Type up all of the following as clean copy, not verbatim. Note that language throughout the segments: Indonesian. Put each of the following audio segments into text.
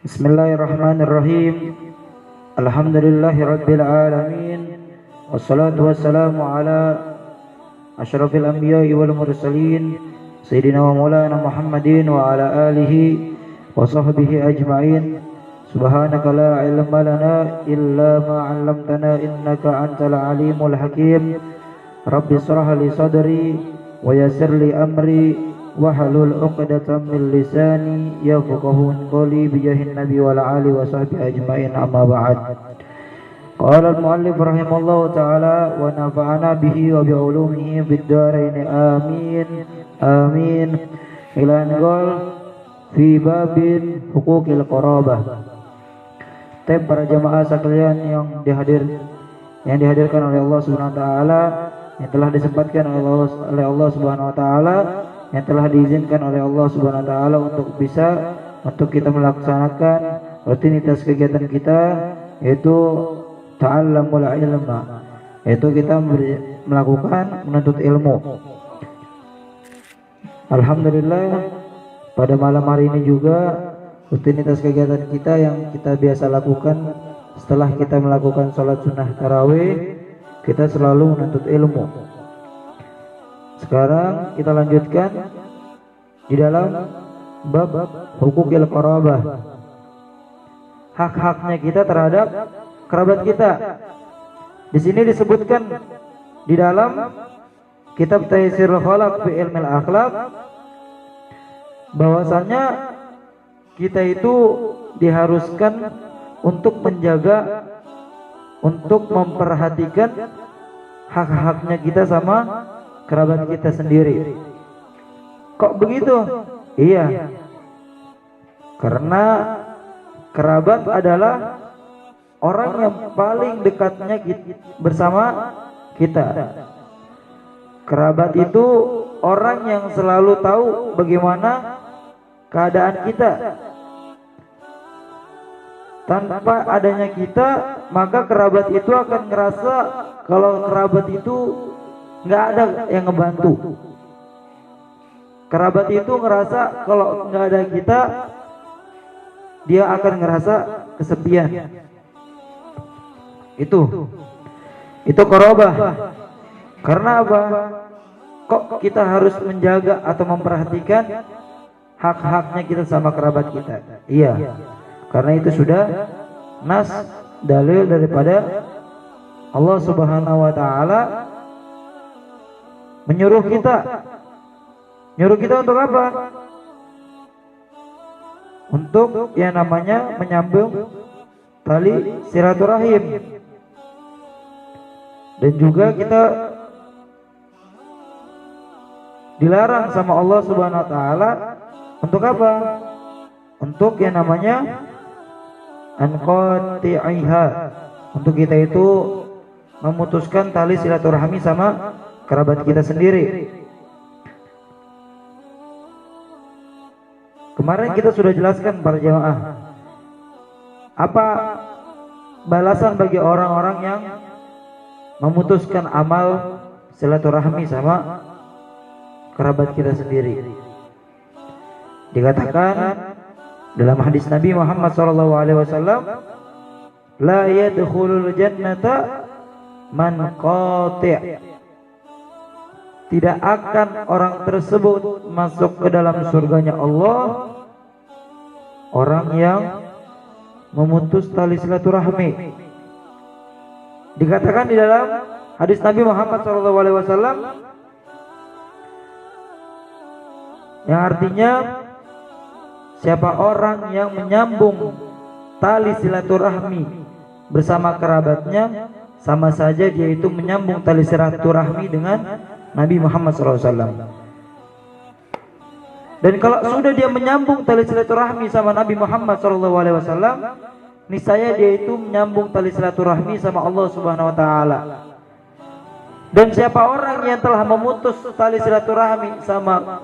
Bismillahirrahmanirrahim. Alhamdulillahirabbil alamin. Wassalatu wassalamu ala asyrafil anbiya'i wal mursalin sayyidina wa maulana Muhammadin wa ala alihi wa sahbihi ajma'in. Subhanaka la ilma lana illa ma 'allamtana innaka antal alimul hakim. Rabbi shrah li sadri wa yassir li amri wahlul 'uqdatam min lisani yafqahu qawli bijahin nabi wal ali wa sahbihi ajmain, amma ba'd. Qala al-muallif rahimallahu ta'ala wa nafa'ana bihi wa bi ulumihi fid dharain amin amin. Ila anqal fi babin huquqil qarabah. Para jamaah sekalian yang dihadirkan oleh Allah Subhanahu wa taala, yang telah disempatkan oleh Allah Subhanahu wa taala, yang telah diizinkan oleh Allah Subhanahu wa taala untuk kita melaksanakan rutinitas kegiatan kita, yaitu ta'allamul ilma, yaitu kita melakukan menuntut ilmu. Alhamdulillah, pada malam hari ini juga rutinitas kegiatan kita yang kita biasa lakukan setelah kita melakukan sholat sunnah tarawih, kita selalu menuntut ilmu. Sekarang kita lanjutkan di dalam bab huquqil qarabah, hak-haknya kita terhadap kerabat kita. Di sini disebutkan di dalam kitab Taysirul Khalaq fi Ilmil Akhlaq bahwasanya kita itu diharuskan untuk menjaga, untuk memperhatikan hak-haknya kita sama kerabat kita sendiri. Kok begitu? Iya, karena kerabat adalah orang yang paling dekatnya bersama kita. Kerabat itu orang yang selalu tahu bagaimana keadaan kita. Tanpa adanya kita, maka kerabat itu akan ngerasa kalau kerabat itu nggak ada yang ngebantu. Kerabat itu ngerasa kalau nggak ada kita, dia akan ngerasa kesepian. Itu qarabah. Karena apa? Kok kita harus menjaga atau memperhatikan hak-haknya kita sama kerabat kita? Iya, karena itu sudah nas dalil daripada Allah Subhanahu wa taala menyuruh kita untuk apa? Untuk yang namanya menyambung tali silaturahim. Dan juga kita dilarang sama Allah Subhanahu wa taala untuk apa? Untuk yang namanya anqati'iha, untuk kita itu memutuskan tali silaturahmi sama kerabat kita sendiri. Kemarin kita sudah jelaskan para jemaah apa balasan bagi orang-orang yang memutuskan amal silaturahmi sama kerabat kita sendiri. Dikatakan dalam hadis Nabi Muhammad SAW, la yadkhulul jannata man qati'. Tidak akan orang tersebut masuk ke dalam surganya Allah orang yang memutus tali silaturahmi. Dikatakan di dalam hadis Nabi Muhammad SAW yang artinya siapa orang yang menyambung tali silaturahmi bersama kerabatnya, sama saja dia itu menyambung tali silaturahmi dengan Nabi Muhammad SAW. Dan kalau sudah dia menyambung tali silaturahmi sama Nabi Muhammad SAW, niscaya dia itu menyambung tali silaturahmi sama Allah Subhanahu wa taala. Dan siapa orang yang telah memutus tali silaturahmi sama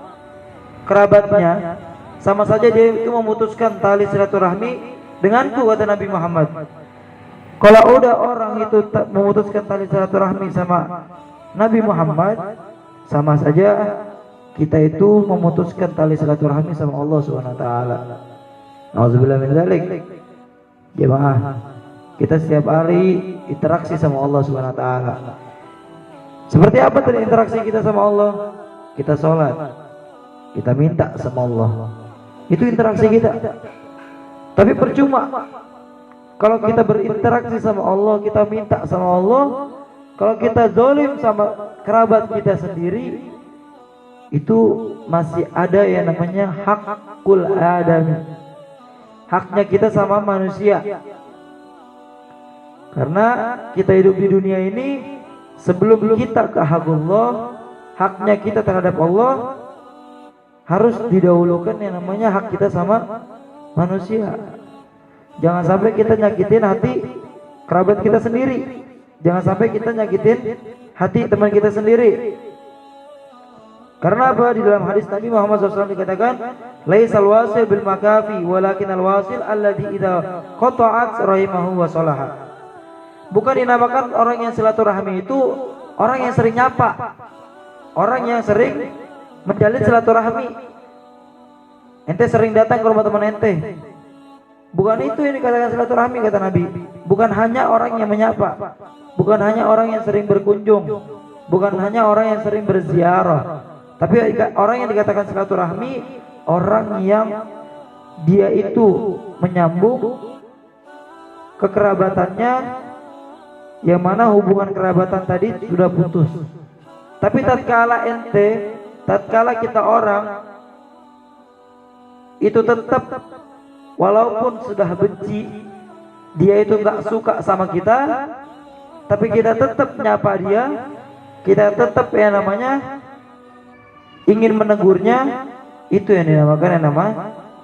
kerabatnya, sama saja dia itu memutuskan tali silaturahmi denganku, kata Nabi Muhammad. Kalau udah orang itu memutuskan tali silaturahmi sama Nabi Muhammad, sama saja kita itu memutuskan tali silaturahmi sama Allah Subhanahu wa taala. Nauzubillah min dzalik. Jemaah, kita setiap hari interaksi sama Allah Subhanahu wa taala. Seperti apa tadi interaksi kita sama Allah? Kita sholat, kita minta sama Allah. Itu interaksi kita. Tapi percuma kalau kita berinteraksi sama Allah, kita minta sama Allah, kalau kita zalim sama kerabat kita sendiri, itu masih ada yang namanya hakul adami. Haknya kita sama manusia. Karena kita hidup di dunia ini, sebelum kita ke hakullah, haknya kita terhadap Allah harus didahulukan yang namanya hak kita sama manusia. Jangan sampai kita nyakitin hati kerabat kita sendiri. Jangan sampai kita nyakitin hati teman kita sendiri. Karena apa? Di dalam hadis Nabi Muhammad SAW dikatakan, laisal wasil bil makafi, walakin al wasil alladhi idza qata'at rahimahu wa salaha. Bukan dinamakan orang yang silaturahmi itu orang yang sering nyapa, orang yang sering menjalin silaturahmi. Ente sering datang ke rumah teman ente. Bukan itu yang dikatakan silaturahmi, kata Nabi. Bukan hanya orang yang menyapa, bukan hanya orang yang sering berkunjung, bukan hanya orang yang sering berziarah. Tapi orang yang dikatakan silaturahmi, orang yang dia itu menyambung kekerabatannya, yang mana hubungan kerabatan tadi sudah putus. Tapi tatkala kita orang itu tetap walaupun sudah benci, dia itu nggak suka sama kita, tapi kita tetap nyapa dia, kita tetap yang namanya ingin menegurnya, itu yang dinamakan yang nama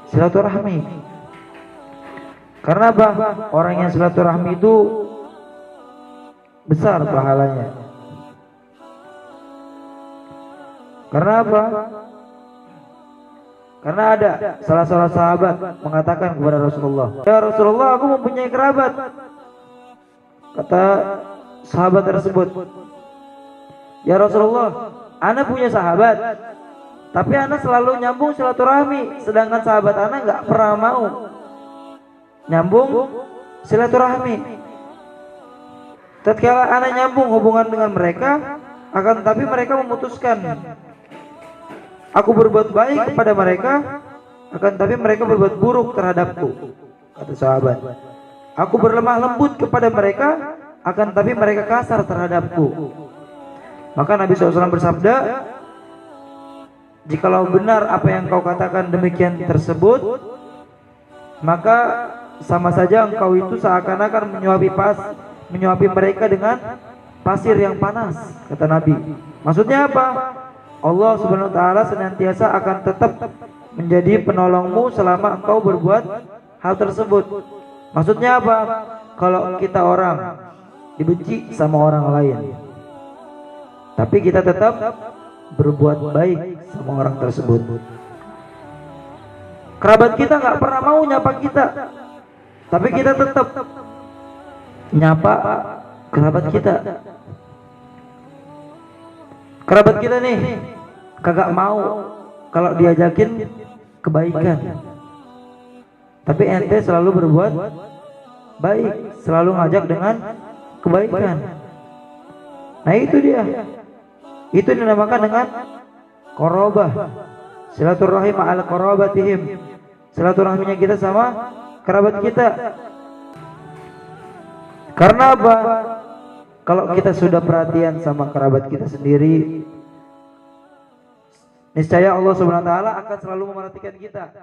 silaturahmi. Karena apa? Orang yang silaturahmi itu besar pahalanya. Karena apa? Karena ada salah seorang sahabat mengatakan kepada Rasulullah, "Ya Rasulullah, aku mempunyai kerabat." Kata sahabat tersebut, "Ya Rasulullah, ana punya sahabat, tapi ana selalu nyambung silaturahmi, sedangkan sahabat ana nggak pernah mau nyambung silaturahmi. Tatkala ana nyambung hubungan dengan mereka, akan tetapi mereka memutuskan. Aku berbuat baik kepada mereka, akan tetapi mereka berbuat buruk terhadapku." Kata sahabat, "Aku berlemah lembut kepada mereka, akan tetapi mereka kasar terhadapku." Maka Nabi SAW bersabda, "Jikalau benar apa yang kau katakan demikian tersebut, maka sama saja engkau itu seakan-akan menyuapi mereka dengan pasir yang panas," kata Nabi. Maksudnya apa? Allah Subhanahu wa taala senantiasa akan tetap menjadi penolongmu selama engkau berbuat hal tersebut. Maksudnya apa? Kalau kita orang dibenci sama orang lain, tapi kita tetap berbuat baik sama orang tersebut. Kerabat kita nggak pernah mau nyapa kita, tapi kita tetap nyapa kerabat kita. Kerabat kita nih kagak mau kalau diajakin kebaikan, tapi ente selalu berbuat baik, selalu ngajak dengan kebaikan. Nah itu dia, itu dinamakan dengan qorobah, silaturahim ala qorobatihim, silaturahminya kita sama kerabat kita. Karena apa? Kalau kita sudah perhatian sama kerabat kita sendiri, niscaya Allah Subhanahu wa taala akan selalu memperhatikan kita.